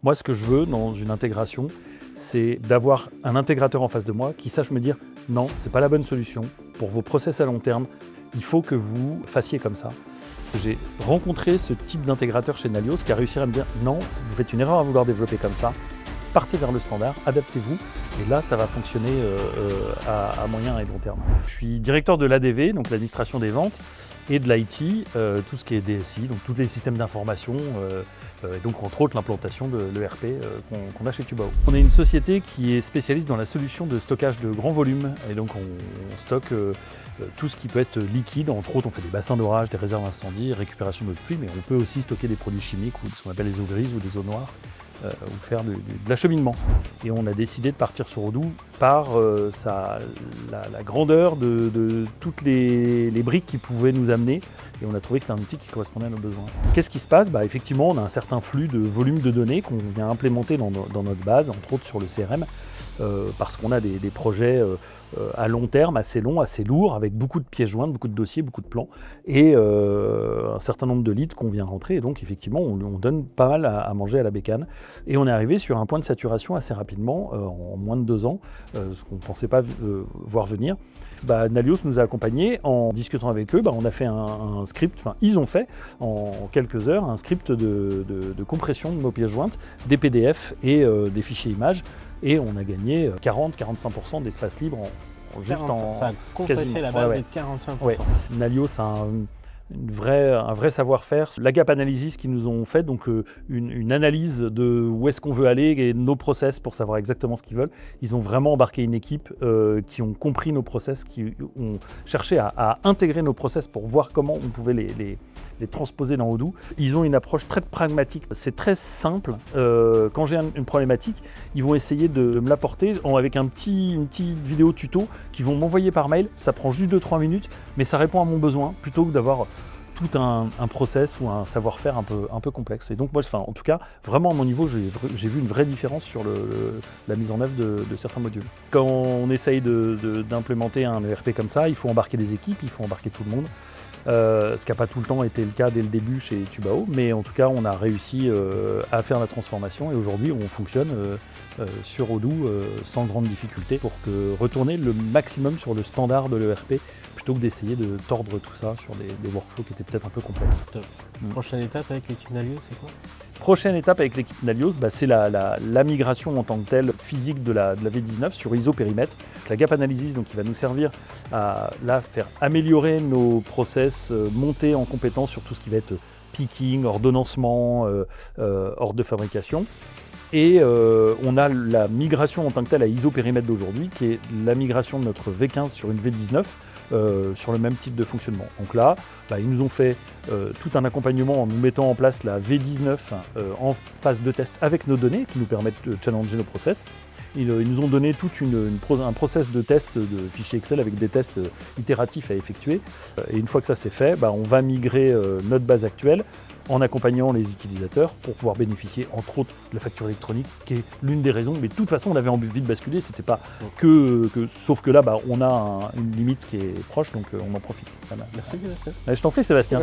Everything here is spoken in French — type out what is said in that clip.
Moi, ce que je veux dans une intégration, c'est d'avoir un intégrateur en face de moi qui sache me dire non, c'est pas la bonne solution. Pour vos process à long terme, il faut que vous fassiez comme ça. J'ai rencontré ce type d'intégrateur chez Nalios qui a réussi à me dire non, vous faites une erreur à vouloir développer comme ça, partez vers le standard, adaptez-vous, et là ça va fonctionner à moyen et long terme. Je suis directeur de l'ADV, donc l'administration des ventes, et de l'IT, tout ce qui est DSI, donc tous les systèmes d'information, et donc entre autres l'implantation de l'ERP qu'on a chez Tubao. On est une société qui est spécialiste dans la solution de stockage de grands volumes, et donc on stocke tout ce qui peut être liquide. Entre autres, on fait des bassins d'orage, des réserves d'incendie, récupération d'eau de pluie, mais on peut aussi stocker des produits chimiques ou ce qu'on appelle les eaux grises ou des eaux noires, ou faire de l'acheminement. Et on a décidé de partir sur Odoo par la grandeur de toutes les briques qui pouvaient nous amener. Et on a trouvé que c'était un outil qui correspondait à nos besoins. Qu'est-ce qui se passe ? Effectivement, on a un certain flux de volume de données qu'on vient implémenter dans notre base, entre autres sur le CRM, parce qu'on a des projets à long terme, assez longs, assez lourds, avec beaucoup de pièces jointes, beaucoup de dossiers, beaucoup de plans, et un certain nombre de leads qu'on vient rentrer. Et donc, effectivement, on donne pas mal à manger à la bécane. Et on est arrivé sur un point de saturation assez rapidement, en moins de 2 ans, ce qu'on ne pensait pas voir venir. Nalios nous a accompagnés. En discutant avec eux, on a fait un script, enfin ils ont fait en quelques heures un script de compression de nos pièces jointes, des PDF et des fichiers images, et on a gagné 40-45% d'espace libre juste en ça a compressé la base de 45%. Ouais. Nalios a un vrai savoir-faire. La gap analysis qu'ils nous ont fait, donc une analyse de où est-ce qu'on veut aller et nos process pour savoir exactement ce qu'ils veulent. Ils ont vraiment embarqué une équipe qui ont compris nos process, qui ont cherché à intégrer nos process pour voir comment on pouvait les transposer dans Odoo. Ils ont une approche très pragmatique. C'est très simple. Quand j'ai une problématique, ils vont essayer de me l'apporter avec une petite vidéo tuto qu'ils vont m'envoyer par mail. Ça prend juste 2-3 minutes, mais ça répond à mon besoin plutôt que d'avoir tout un process ou un savoir-faire un peu complexe. Et donc moi, en tout cas, vraiment à mon niveau, j'ai vu une vraie différence sur la mise en œuvre de certains modules. Quand on essaye d'implémenter un ERP comme ça, il faut embarquer des équipes, il faut embarquer tout le monde. Ce qui n'a pas tout le temps été le cas dès le début chez Tubao, mais en tout cas on a réussi à faire la transformation et aujourd'hui on fonctionne sur Odoo sans grande difficulté pour retourner le maximum sur le standard de l'ERP plutôt que d'essayer de tordre tout ça sur des workflows qui étaient peut-être un peu complexes. Top. Prochaine étape avec l'équipe Nalios, c'est quoi ? Prochaine étape avec l'équipe Nalios, c'est la migration en tant que telle physique de la V19 sur ISO périmètre. La gap analysis, donc, qui va nous servir à faire améliorer nos process, monter en compétence sur tout ce qui va être picking, ordonnancement, ordre de fabrication. Et on a la migration en tant que telle à ISO périmètre d'aujourd'hui, qui est la migration de notre V15 sur une V19, sur le même type de fonctionnement. Donc là, ils nous ont fait tout un accompagnement en nous mettant en place la V19 en phase de test avec nos données qui nous permettent de challenger nos process. Ils nous ont donné tout un process de test de fichier Excel avec des tests itératifs à effectuer. Et une fois que ça c'est fait, on va migrer notre base actuelle en accompagnant les utilisateurs pour pouvoir bénéficier entre autres de la facture électronique qui est l'une des raisons. Mais de toute façon on avait envie de basculer, c'était pas sauf que là on a une limite qui est proche, donc on en profite. Merci Sébastien. Je t'en prie Sébastien.